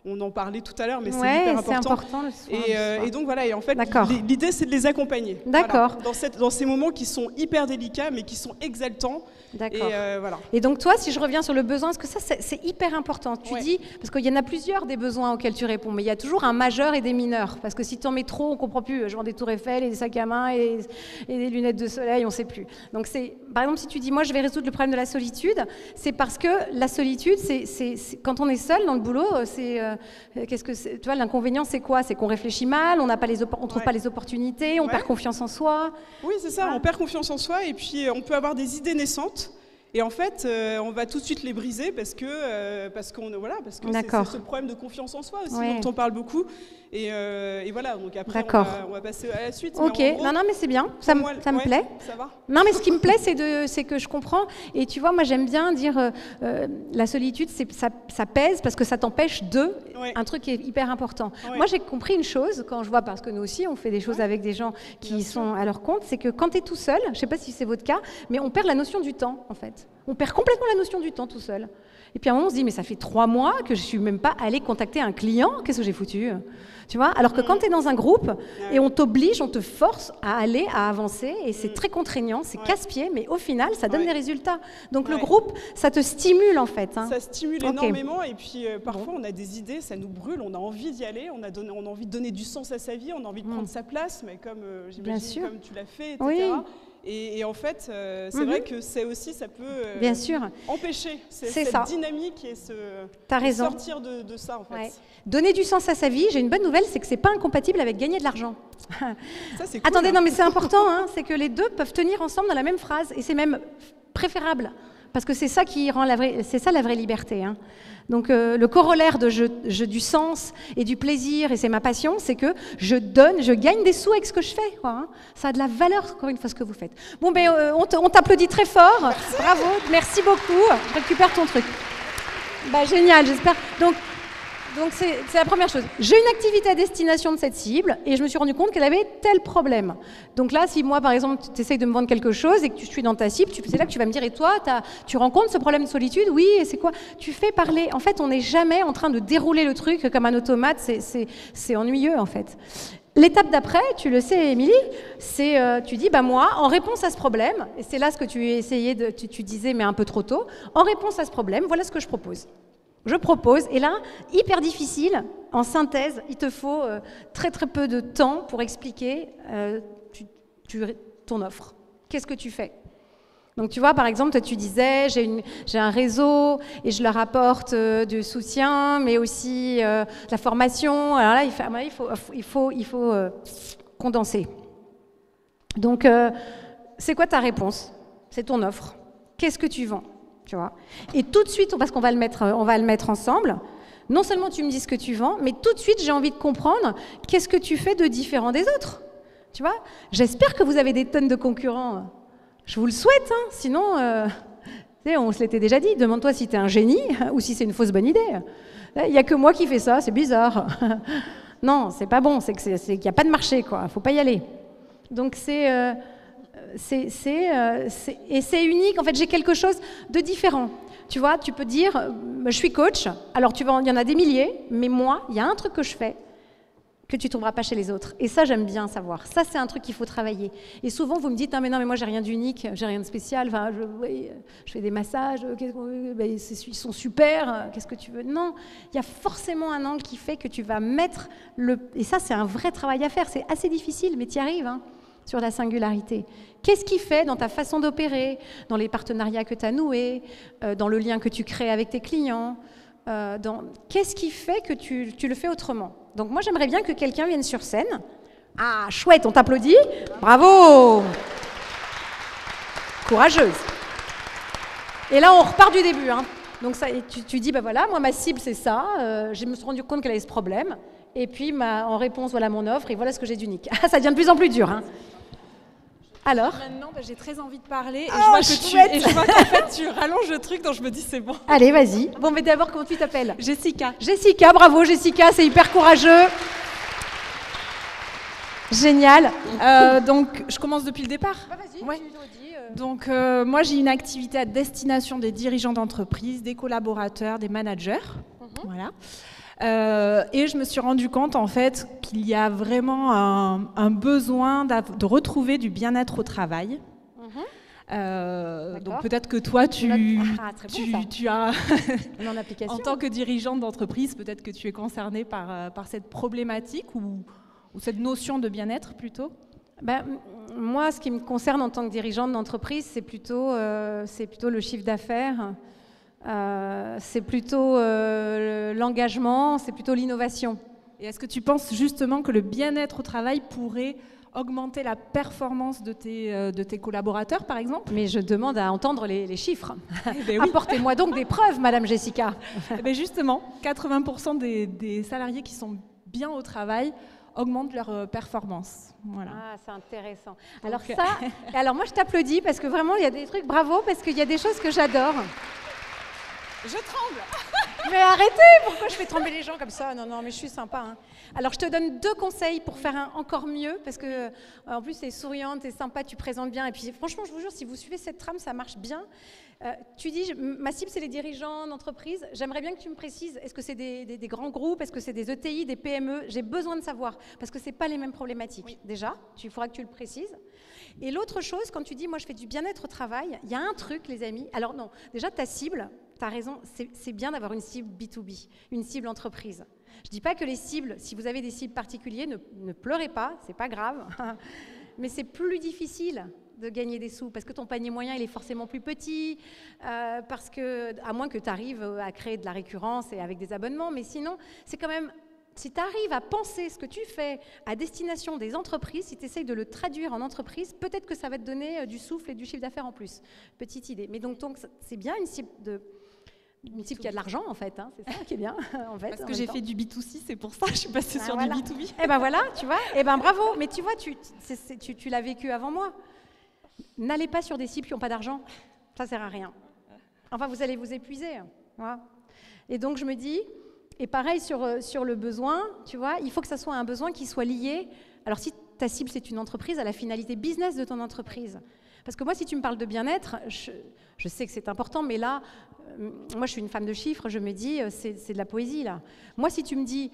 on en parlait tout à l'heure, mais c'est Ouais, hyper c'est important. important le soin du soin. Et donc voilà, et en fait, D'accord. l'idée c'est de les accompagner. D'accord. Voilà, dans ces moments qui sont hyper délicats, mais qui sont exaltants. D'accord. Et voilà. Et donc toi, si je reviens sur le besoin, est-ce que ça, c'est hyper important? Tu Ouais. dis, parce qu'il y en a plusieurs des besoins auxquels tu réponds, mais il y a toujours un majeur et des mineurs. Parce que si tu en mets trop, on comprend plus. Je vends des tours Eiffel et des sacs à main et des lunettes de soleil, on sait plus. Donc c'est, par exemple, si tu dis, moi je vais résoudre le problème de la solitude, c'est parce que la solitude, c'est quand on est seul dans le boulot, qu'est-ce que c'est, tu vois, l'inconvénient c'est quoi? C'est qu'on réfléchit mal, on n'a pas on trouve Ouais. pas les opportunités, on Ouais. perd confiance en soi. Oui, c'est ça, on perd confiance en soi et puis on peut avoir des idées naissantes. Et en fait, on va tout de suite les briser parce que D'accord. c'est ce problème de confiance en soi aussi Ouais. dont on parle beaucoup. Et voilà, donc après D'accord. on va passer à la suite. Ok, Mais en gros, non, mais c'est bien, ça me ouais, plaît. Ça va. Non, mais ce qui me plaît, c'est que je comprends. Et tu vois, moi, j'aime bien dire la solitude, ça pèse parce que ça t'empêche de Ouais. un truc qui est hyper important. Ouais. Moi, j'ai compris une chose quand je vois, parce que nous aussi, on fait des choses avec des gens qui sont à leur compte, c'est que quand tu es tout seul, je ne sais pas si c'est votre cas, mais on perd la notion du temps, en fait. On perd complètement la notion du temps tout seul. Et puis à un moment, on se dit, mais ça fait 3 mois que je ne suis même pas allée contacter un client, qu'est-ce que j'ai foutu? Tu vois? Alors que quand tu es dans un groupe et on t'oblige, on te force à aller, à avancer, et c'est très contraignant, c'est casse-pied, mais au final, ça donne Ouais. des résultats. Donc le Ouais. groupe, ça te stimule en fait. Hein. Ça stimule Ok. énormément et puis parfois on a des idées, ça nous brûle, on a envie d'y aller, on a envie de donner du sens à sa vie, on a envie de prendre sa place, mais comme Bien j'imagine sûr. comme tu l'as fait, etc. Oui. Et en fait, c'est vrai que c'est aussi, ça peut Bien sûr, empêcher C'est cette ça. dynamique et T'as raison. sortir de ça en fait. Ouais. Donner du sens à sa vie, j'ai une bonne nouvelle, c'est que c'est pas incompatible avec gagner de l'argent. Ça, c'est cool, Attendez, hein. non mais c'est important, hein, c'est que les deux peuvent tenir ensemble dans la même phrase, et c'est même préférable, parce que c'est ça qui rend c'est ça la vraie liberté. Hein. Donc le corollaire de du sens et du plaisir, et c'est ma passion, c'est que je gagne des sous avec ce que je fais. Quoi, hein. Ça a de la valeur, encore une fois, ce que vous faites. Bon, ben on t'applaudit très fort. Merci. Bravo, merci beaucoup. Je récupère ton truc. Bah, génial, j'espère. Donc c'est la première chose. J'ai une activité à destination de cette cible et je me suis rendu compte qu'elle avait tel problème. Donc là, si moi, par exemple, tu essayes de me vendre quelque chose et que je suis dans ta cible, c'est là que tu vas me dire, et toi, tu rencontres ce problème de solitude? Oui, et c'est quoi? Tu fais parler. En fait, on n'est jamais en train de dérouler le truc comme un automate. C'est ennuyeux, en fait. L'étape d'après, tu le sais, Émilie, c'est tu dis, bah moi, en réponse à ce problème, et c'est là ce que tu disais, mais un peu trop tôt, en réponse à ce problème, voilà ce que je propose. Je propose, et là, hyper difficile, en synthèse, il te faut très très peu de temps pour expliquer ton offre. Qu'est-ce que tu fais? Donc tu vois, par exemple, toi tu disais, j'ai un réseau et je leur apporte du soutien, mais aussi de la formation. Alors là, il faut condensé. Donc, c'est quoi ta réponse? C'est ton offre. Qu'est-ce que tu vends? Tu vois? Et tout de suite, parce qu'on va le mettre ensemble, non seulement tu me dis ce que tu vends, mais tout de suite, j'ai envie de comprendre qu'est-ce que tu fais de différent des autres. Tu vois? J'espère que vous avez des tonnes de concurrents. Je vous le souhaite, hein. Sinon, on se l'était déjà dit. Demande-toi si tu es un génie ou si c'est une fausse bonne idée. Il n'y a que moi qui fais ça, c'est bizarre. Non, c'est pas bon, c'est qu'il n'y a pas de marché, quoi. Il ne faut pas y aller. Donc c'est unique. En fait, j'ai quelque chose de différent. Tu vois, tu peux dire, je suis coach. Alors, il y en a des milliers, mais moi, il y a un truc que je fais que tu ne trouveras pas chez les autres. Et ça, j'aime bien savoir. Ça, c'est un truc qu'il faut travailler. Et souvent, vous me dites, mais moi, j'ai rien d'unique, j'ai rien de spécial. Enfin, je fais des massages, ils sont super, qu'est-ce que tu veux? Non, il y a forcément un angle qui fait que tu vas mettre le... Et ça, c'est un vrai travail à faire. C'est assez difficile, mais tu y arrives, hein, sur la singularité. Qu'est-ce qui fait dans ta façon d'opérer, dans les partenariats que tu as noués, dans le lien que tu crées avec tes clients, qu'est-ce qui fait que tu le fais autrement? Donc moi, j'aimerais bien que quelqu'un vienne sur scène. Ah, chouette, on t'applaudit. Bravo. Courageuse. Et là, on repart du début. Hein. Donc ça, tu dis, voilà, moi, ma cible, c'est ça. Je me suis rendu compte qu'elle avait ce problème. Et puis, en réponse, voilà mon offre. Et voilà ce que j'ai d'unique. Ça devient de plus en plus dur. Hein. Alors maintenant, j'ai très envie de parler et oh, je vois qu'en fait tu rallonges le truc, donc je me dis c'est bon. Allez, vas-y. Bon, mais d'abord, comment tu t'appelles? Jessica. Jessica, bravo Jessica, c'est hyper courageux. Génial. Donc, je commence depuis le départ. Vas-y, ouais. tu nous dis. Donc, moi, j'ai une activité à destination des dirigeants d'entreprise, des collaborateurs, des managers. Voilà. Et je me suis rendu compte en fait qu'il y a vraiment un besoin de retrouver du bien-être au travail. Donc peut-être que toi tu as en tant que dirigeante d'entreprise, peut-être que tu es concernée par cette problématique ou cette notion de bien-être plutôt. Moi, ce qui me concerne en tant que dirigeante d'entreprise, c'est plutôt le chiffre d'affaires. C'est plutôt l'engagement, c'est plutôt l'innovation. Et est-ce que tu penses justement que le bien-être au travail pourrait augmenter la performance de tes collaborateurs, par exemple? Mais je demande à entendre les chiffres. Oui. Apportez-moi donc des preuves, Madame Jessica. Justement, 80% des salariés qui sont bien au travail augmentent leur performance. Voilà. Ah, c'est intéressant. Alors moi je t'applaudis parce que vraiment il y a des trucs, bravo, parce qu'il y a des choses que j'adore. Je tremble. Mais arrêtez, pourquoi je fais trembler les gens comme ça? Non, mais je suis sympa. Hein. Alors, je te donne 2 conseils pour faire encore mieux, parce que en plus, tu es souriante, tu es sympa, tu présentes bien. Et puis, franchement, je vous jure, si vous suivez cette trame, ça marche bien. Tu dis, ma cible, c'est les dirigeants d'entreprise. J'aimerais bien que tu me précises, est-ce que c'est des grands groupes? Est-ce que c'est des ETI, des PME? J'ai besoin de savoir, parce que ce n'est pas les mêmes problématiques. Oui. Déjà, il faudra que tu le précises. Et l'autre chose, quand tu dis, moi, je fais du bien-être au travail, il y a un truc, les amis. Alors non, déjà, ta cible, tu as raison, c'est bien d'avoir une cible B2B, une cible entreprise. Je ne dis pas que les cibles, si vous avez des cibles particulières, ne pleurez pas, c'est pas grave. Mais c'est plus difficile de gagner des sous, parce que ton panier moyen, il est forcément plus petit, parce que, à moins que tu arrives à créer de la récurrence et avec des abonnements, mais sinon, c'est quand même... Si tu arrives à penser ce que tu fais à destination des entreprises, si tu essayes de le traduire en entreprise, peut-être que ça va te donner du souffle et du chiffre d'affaires en plus. Petite idée. Mais donc c'est bien une cible qui a de l'argent, en fait. Hein. C'est ça qui est bien, en fait. Parce que j'ai fait du B2C, c'est pour ça que je suis passée sur du B2B. Eh ben voilà, tu vois. Eh ben bravo. Mais tu vois, tu l'as vécu avant moi. N'allez pas sur des cibles qui n'ont pas d'argent. Ça sert à rien. Enfin, vous allez vous épuiser. Voilà. Et donc, je me dis... Et pareil sur le besoin, tu vois, il faut que ça soit un besoin qui soit lié. Alors si ta cible c'est une entreprise, à la finalité business de ton entreprise. Parce que moi, si tu me parles de bien-être, je sais que c'est important, mais là, moi je suis une femme de chiffres, je me dis, c'est de la poésie là. Moi, si tu me dis,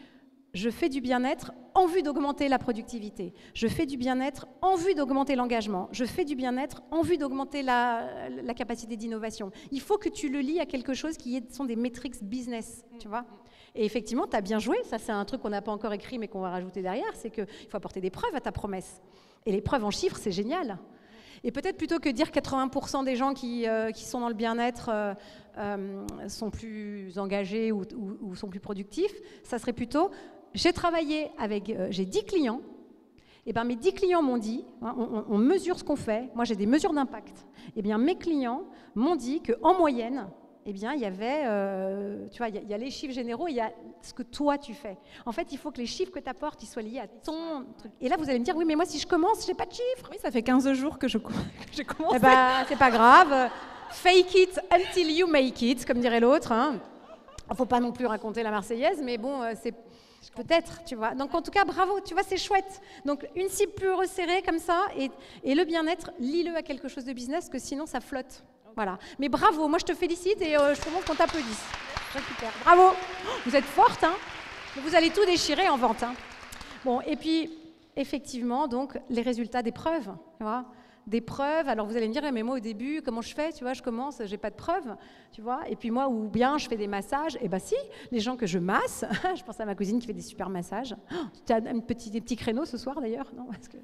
je fais du bien-être en vue d'augmenter la productivité, je fais du bien-être en vue d'augmenter l'engagement, je fais du bien-être en vue d'augmenter la capacité d'innovation, il faut que tu le lies à quelque chose qui sont des métriques business, tu vois. Et effectivement, tu as bien joué, ça c'est un truc qu'on n'a pas encore écrit mais qu'on va rajouter derrière, c'est qu'il faut apporter des preuves à ta promesse. Et les preuves en chiffres, c'est génial. Et peut-être plutôt que dire 80% des gens qui sont dans le bien-être sont plus engagés ou sont plus productifs, ça serait plutôt, j'ai 10 clients Eh ben, mes 10 clients m'ont dit, hein, on mesure ce qu'on fait, moi j'ai des mesures d'impact, eh bien, mes clients m'ont dit qu'en moyenne, eh bien, il y avait, tu vois, il y a les chiffres généraux, il y a ce que toi tu fais. En fait, il faut que les chiffres que tu apportes, ils soient liés à ton truc. Et là, vous allez me dire, oui, mais moi, si je commence, j'ai pas de chiffres. Oui, ça fait 15 jours que j'ai commencé. Eh ben, c'est pas grave. Fake it until you make it, comme dirait l'autre. Hein. Faut pas non plus raconter la Marseillaise, mais bon, c'est peut-être, tu vois. Donc, en tout cas, bravo, tu vois, c'est chouette. Donc, une cible plus resserrée comme ça, et le bien-être, lie-le à quelque chose de business, que sinon, ça flotte. Voilà. Mais bravo, moi, je te félicite et je te montre qu'on t'applaudisse. Super. Bravo. Vous êtes forte, hein. Vous allez tout déchirer en vente, hein. Bon, et puis, effectivement, donc, les résultats des preuves, tu vois. Des preuves, alors vous allez me dire, mais moi au début, comment je fais, tu vois, je commence, j'ai pas de preuves, tu vois, et puis moi, ou bien je fais des massages, et ben si, les gens que je masse, je pense à ma cousine qui fait des super massages, tu as des petits créneaux ce soir d'ailleurs, non, parce que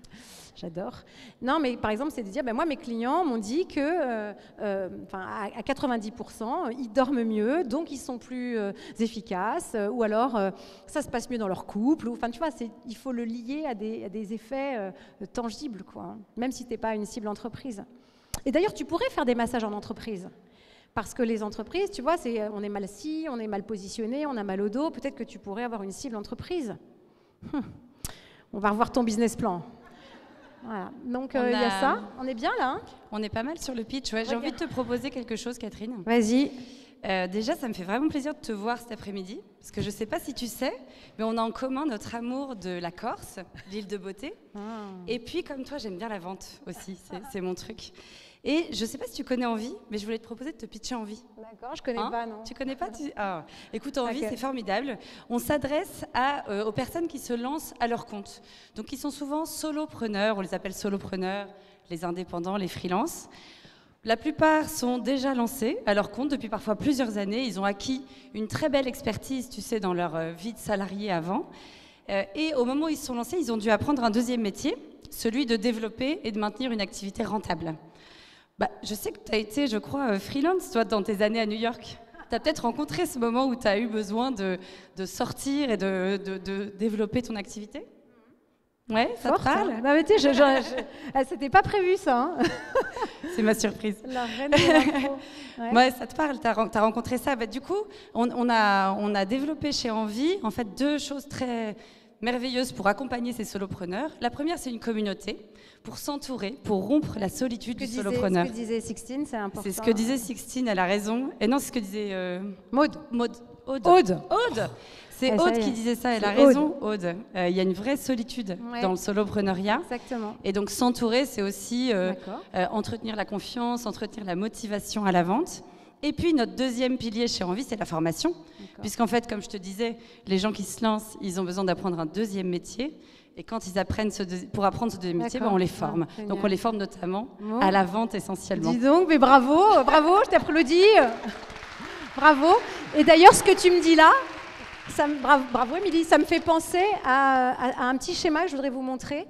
j'adore. Non, mais par exemple, c'est de dire, ben moi mes clients m'ont dit que, à 90%, ils dorment mieux, donc ils sont plus efficaces, ou alors ça se passe mieux dans leur couple, enfin tu vois, il faut le lier à des effets tangibles, quoi, même si t'es pas une cible entreprise. Et d'ailleurs, tu pourrais faire des massages en entreprise. Parce que les entreprises, tu vois, on est mal assis, on est mal positionné, on a mal au dos. Peut-être que tu pourrais avoir une cible entreprise. On va revoir ton business plan. Voilà. Donc, il y a ça. On est bien là, hein? On est pas mal sur le pitch. Ouais. J'ai envie de te proposer quelque chose, Catherine. Vas-y. Déjà, ça me fait vraiment plaisir de te voir cet après-midi. Parce que je ne sais pas si tu sais, mais on a en commun notre amour de la Corse, l'île de beauté. Et puis, comme toi, j'aime bien la vente aussi. C'est mon truc. Et je ne sais pas si tu connais Envie, mais je voulais te proposer de te pitcher Envie. D'accord, je ne connais pas, non. Tu ne connais pas Écoute, Envie, c'est formidable. On s'adresse aux personnes qui se lancent à leur compte. Donc, ils sont souvent solopreneurs, on les appelle solopreneurs, les indépendants, les freelances. La plupart sont déjà lancés à leur compte depuis parfois plusieurs années. Ils ont acquis une très belle expertise, tu sais, dans leur vie de salarié avant. Et au moment où ils se sont lancés, ils ont dû apprendre un deuxième métier, celui de développer et de maintenir une activité rentable. Je sais que tu as été, je crois, freelance, toi, dans tes années à New York. Tu as peut-être rencontré ce moment où tu as eu besoin de sortir et de développer ton activité? Ouais, ça te parle? Non, mais tu sais, c'était pas prévu, ça. Hein. C'est ma surprise. La reine de l'intro. Ouais, ça te parle, tu as rencontré ça. Du coup, on a développé chez Envie, en fait, deux choses très merveilleuses pour accompagner ces solopreneurs. La première, c'est une communauté pour s'entourer, pour rompre la solitude du solopreneur. Ce que disait Sixtine, c'est important. C'est ce que disait Sixtine, elle a raison. Et non, c'est ce que disait... Maud. Aude. C'est Aude qui disait ça, elle a raison, Aude. Il y a une vraie solitude dans le solopreneuriat. Exactement. Et donc s'entourer, c'est aussi entretenir la confiance, entretenir la motivation à la vente. Et puis notre deuxième pilier chez Envie, c'est la formation. Puisqu'en fait, comme je te disais, les gens qui se lancent, ils ont besoin d'apprendre un deuxième métier. Et quand ils apprennent pour apprendre ce deuxième métier, on les forme. Donc on les forme notamment à la vente essentiellement. Dis donc, mais bravo, je t'applaudis. Bravo. Et d'ailleurs, ce que tu me dis là, bravo Émilie, ça me fait penser à un petit schéma que je voudrais vous montrer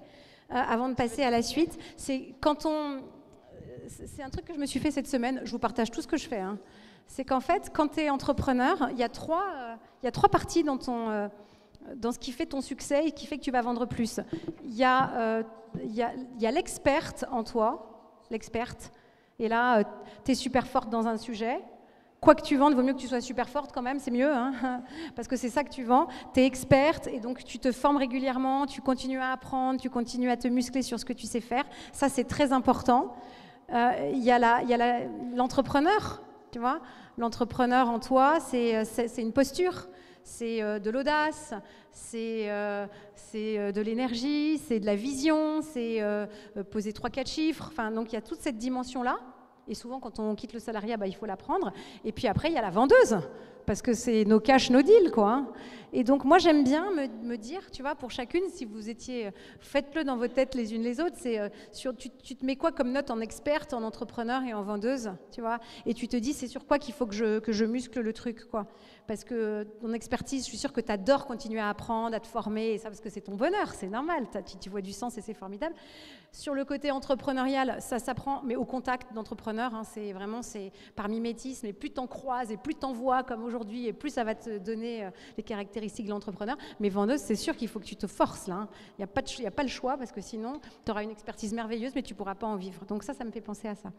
avant de passer à la suite. C'est un truc que je me suis fait cette semaine, je vous partage tout ce que je fais. Hein. C'est qu'en fait, quand tu es entrepreneur, il y a trois parties dans ce qui fait ton succès et qui fait que tu vas vendre plus. Il y a l'experte en toi, l'experte, et là, tu es super forte dans un sujet. Quoi que tu vendes, il vaut mieux que tu sois super forte quand même, c'est mieux, hein, parce que c'est ça que tu vends. Tu es experte et donc tu te formes régulièrement, tu continues à apprendre, tu continues à te muscler sur ce que tu sais faire. Ça, c'est très important. Il y a l'entrepreneur, tu vois. L'entrepreneur en toi, c'est une posture, c'est de l'audace, c'est de l'énergie, c'est de la vision, c'est poser 3-4 chiffres. Enfin, donc il y a toute cette dimension-là. Et souvent, quand on quitte le salariat, il faut l'apprendre. Et puis après, il y a la vendeuse, parce que c'est nos cash, nos deals, quoi. Hein. Et donc, moi, j'aime bien me dire, tu vois, pour chacune, si vous étiez... Faites-le dans vos têtes les unes les autres. Tu te mets quoi comme note en experte, en entrepreneur et en vendeuse, tu vois. Et tu te dis, c'est sur quoi qu'il faut que je muscle le truc, quoi. Parce que ton expertise, je suis sûre que tu adores continuer à apprendre, à te former, et ça, parce que c'est ton bonheur, c'est normal. Tu vois du sens et c'est formidable. Sur le côté entrepreneurial, ça s'apprend, mais au contact d'entrepreneurs, hein, c'est par mimétisme, et plus t'en croises et plus t'en vois, comme aujourd'hui, aujourd'hui et plus ça va te donner les caractéristiques de l'entrepreneur. Mais vendeuse, c'est sûr qu'il faut que tu te forces là. Il n'y a pas le choix parce que sinon, tu auras une expertise merveilleuse, mais tu ne pourras pas en vivre. Donc ça me fait penser à ça.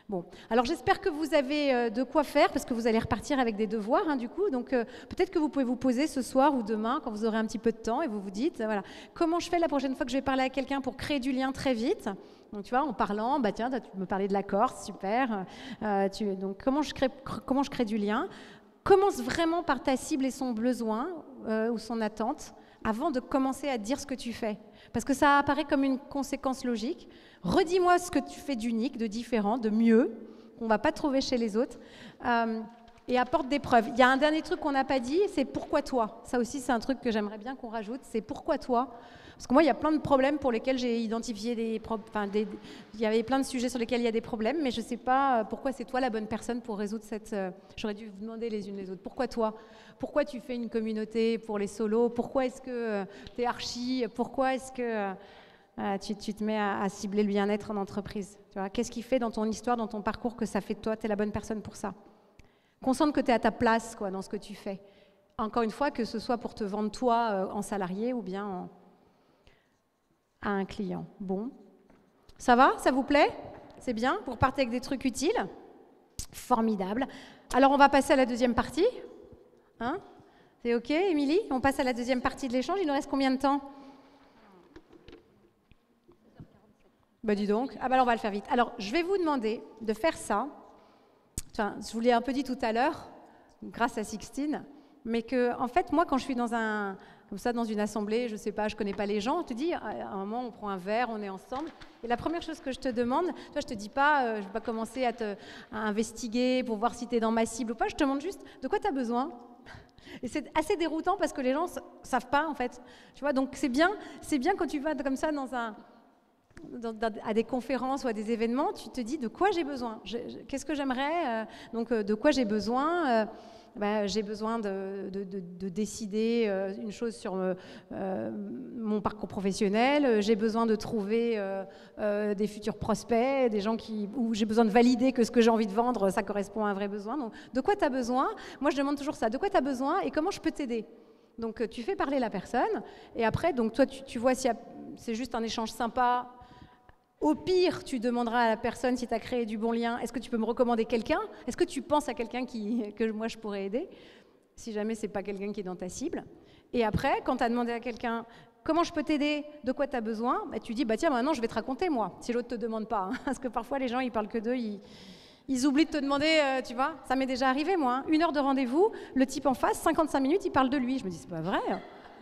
Bon, alors j'espère que vous avez de quoi faire parce que vous allez repartir avec des devoirs, hein, du coup. Donc peut-être que vous pouvez vous poser ce soir ou demain quand vous aurez un petit peu de temps et vous vous dites, voilà, comment je fais la prochaine fois que je vais parler à quelqu'un pour créer du lien très vite. Donc tu vois, en parlant, bah tiens, tu me parlais de la Corse, super. Donc comment je crée du lien? Commence vraiment par ta cible et son besoin ou son attente avant de commencer à dire ce que tu fais. Parce que ça apparaît comme une conséquence logique. Redis-moi ce que tu fais d'unique, de différent, de mieux, qu'on ne va pas trouver chez les autres. Et apporte des preuves. Il y a un dernier truc qu'on n'a pas dit, c'est pourquoi toi. Ça aussi, c'est un truc que j'aimerais bien qu'on rajoute, c'est pourquoi toi. Parce que moi, il y a plein de problèmes pour lesquels j'ai identifié il y avait plein de sujets sur lesquels il y a des problèmes, mais je ne sais pas pourquoi c'est toi la bonne personne pour résoudre cette... J'aurais dû vous demander les unes les autres. Pourquoi toi? Pourquoi tu fais une communauté pour les solos? Pourquoi est-ce que tu es archi? Pourquoi est-ce que tu te mets à cibler le bien-être en entreprise? Qu'est-ce qui fait dans ton histoire, dans ton parcours, que ça fait de toi, tu es la bonne personne pour ça? Concentre que tu es à ta place dans ce que tu fais. Encore une fois, que ce soit pour te vendre toi en salarié ou bien à un client. Bon. Ça va? Ça vous plaît? C'est bien? Vous repartez avec des trucs utiles? Formidable. Alors, on va passer à la deuxième partie. Hein? C'est OK, Émilie? On passe à la deuxième partie de l'échange. Il nous reste combien de temps? Bah, dis donc. Ah, bah, alors, on va le faire vite. Alors, je vais vous demander de faire ça. Enfin, je vous l'ai un peu dit tout à l'heure, grâce à Sixtine, mais que, en fait, moi, quand je suis comme ça, dans une assemblée, je ne sais pas, je ne connais pas les gens, on te dit, à un moment, on prend un verre, on est ensemble, et la première chose que je te demande, toi, je ne te dis pas, je ne vais pas commencer à investiguer pour voir si tu es dans ma cible ou pas, je te demande juste de quoi tu as besoin. Et c'est assez déroutant parce que les gens ne savent pas, en fait. Tu vois, donc c'est bien quand tu vas comme ça à des conférences ou à des événements, tu te dis de quoi j'ai besoin, qu'est-ce que j'aimerais, donc de quoi j'ai besoin, j'ai besoin de décider une chose sur mon parcours professionnel, j'ai besoin de trouver des futurs prospects, des gens où j'ai besoin de valider que ce que j'ai envie de vendre, ça correspond à un vrai besoin. Donc de quoi tu as besoin? Moi je demande toujours ça, de quoi tu as besoin et comment je peux t'aider? Donc tu fais parler la personne et après donc toi tu vois si c'est juste un échange sympa. Au pire, tu demanderas à la personne si tu as créé du bon lien, est-ce que tu peux me recommander quelqu'un? Est-ce que tu penses à quelqu'un que moi je pourrais aider? Si jamais ce n'est pas quelqu'un qui est dans ta cible. Et après, quand tu as demandé à quelqu'un comment je peux t'aider, de quoi tu as besoin, tu dis tiens, maintenant je vais te raconter moi, si l'autre ne te demande pas. Hein, parce que parfois les gens ils parlent que d'eux, ils oublient de te demander, tu vois, ça m'est déjà arrivé moi, 1 heure de rendez-vous, le type en face, 55 minutes, il parle de lui. Je me dis c'est pas vrai.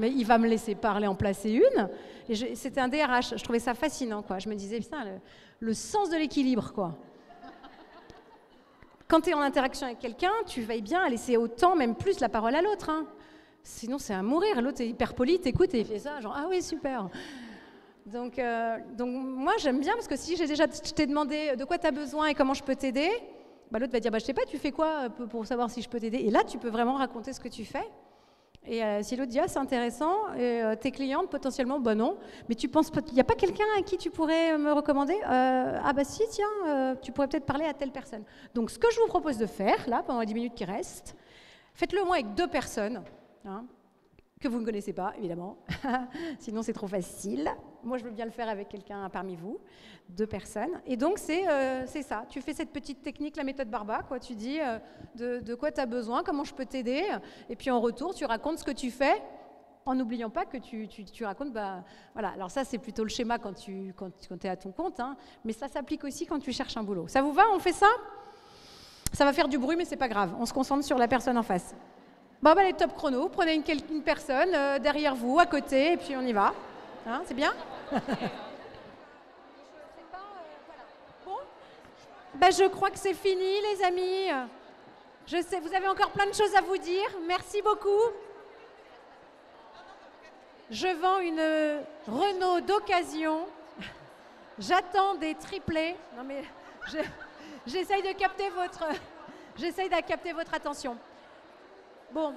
Mais il va me laisser parler, en placer une. Et c'était un DRH, je trouvais ça fascinant, quoi. Je me disais, putain, le sens de l'équilibre, quoi. Quand tu es en interaction avec quelqu'un, tu veilles bien à laisser autant, même plus, la parole à l'autre. Hein. Sinon, c'est à mourir. L'autre est hyper poli, t'écoute et il fait ça, genre, ah oui, super. Donc moi, j'aime bien, parce que si je t'ai demandé de quoi tu as besoin et comment je peux t'aider, l'autre va dire, je sais pas, tu fais quoi pour savoir si je peux t'aider? Et là, tu peux vraiment raconter ce que tu fais. Et si l'autre dit c'est intéressant, et tes clientes potentiellement non, mais tu penses il n'y a pas quelqu'un à qui tu pourrais me recommander? Si tiens, tu pourrais peut-être parler à telle personne. Donc ce que je vous propose de faire là pendant les 10 minutes qui restent, faites-le au moins avec 2 personnes, hein, que vous ne connaissez pas évidemment, sinon c'est trop facile. Moi je veux bien le faire avec quelqu'un parmi vous, 2 personnes. Et donc c'est ça, tu fais cette petite technique, la méthode Barba, quoi. Tu dis de quoi tu as besoin, comment je peux t'aider, et puis en retour tu racontes ce que tu fais, en n'oubliant pas que tu racontes, voilà. Alors ça c'est plutôt le schéma quand tu es à ton compte, hein, mais ça s'applique aussi quand tu cherches un boulot. Ça vous va, on fait ça? Ça va faire du bruit mais c'est pas grave, on se concentre sur la personne en face. Les top chrono, prenez une personne derrière vous, à côté, et puis on y va. Hein, c'est bien? Bon, je crois que c'est fini, les amis. Je sais, vous avez encore plein de choses à vous dire. Merci beaucoup. Je vends une Renault d'occasion. J'attends des triplés. Non mais, j'essaye de capter votre attention. Bon,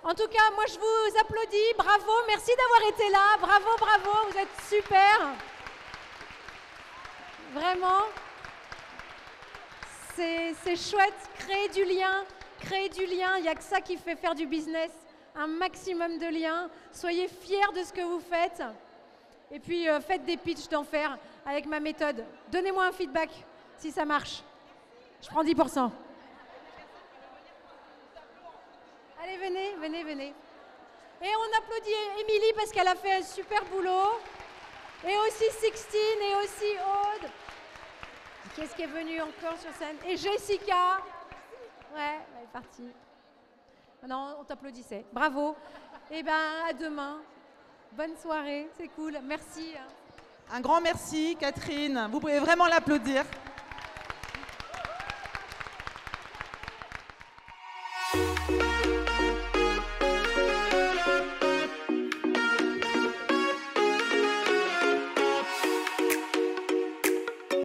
en tout cas, moi je vous applaudis, bravo, merci d'avoir été là, bravo, vous êtes super. Vraiment, c'est chouette, créer du lien, Créez du lien, il n'y a que ça qui fait faire du business. Un maximum de liens. Soyez fiers de ce que vous faites. Et puis, faites des pitchs d'enfer avec ma méthode. Donnez-moi un feedback si ça marche. Je prends 10%. Allez, venez, venez, venez. Et on applaudit Émilie parce qu'elle a fait un super boulot. Et aussi Sixtine et aussi Aude. Qu'est-ce qui est venu encore sur scène? Et Jessica. Ouais, elle est partie. Non, on t'applaudissait. Bravo. Et ben, à demain. Bonne soirée, c'est cool. Merci. Un grand merci, Catherine. Vous pouvez vraiment l'applaudir.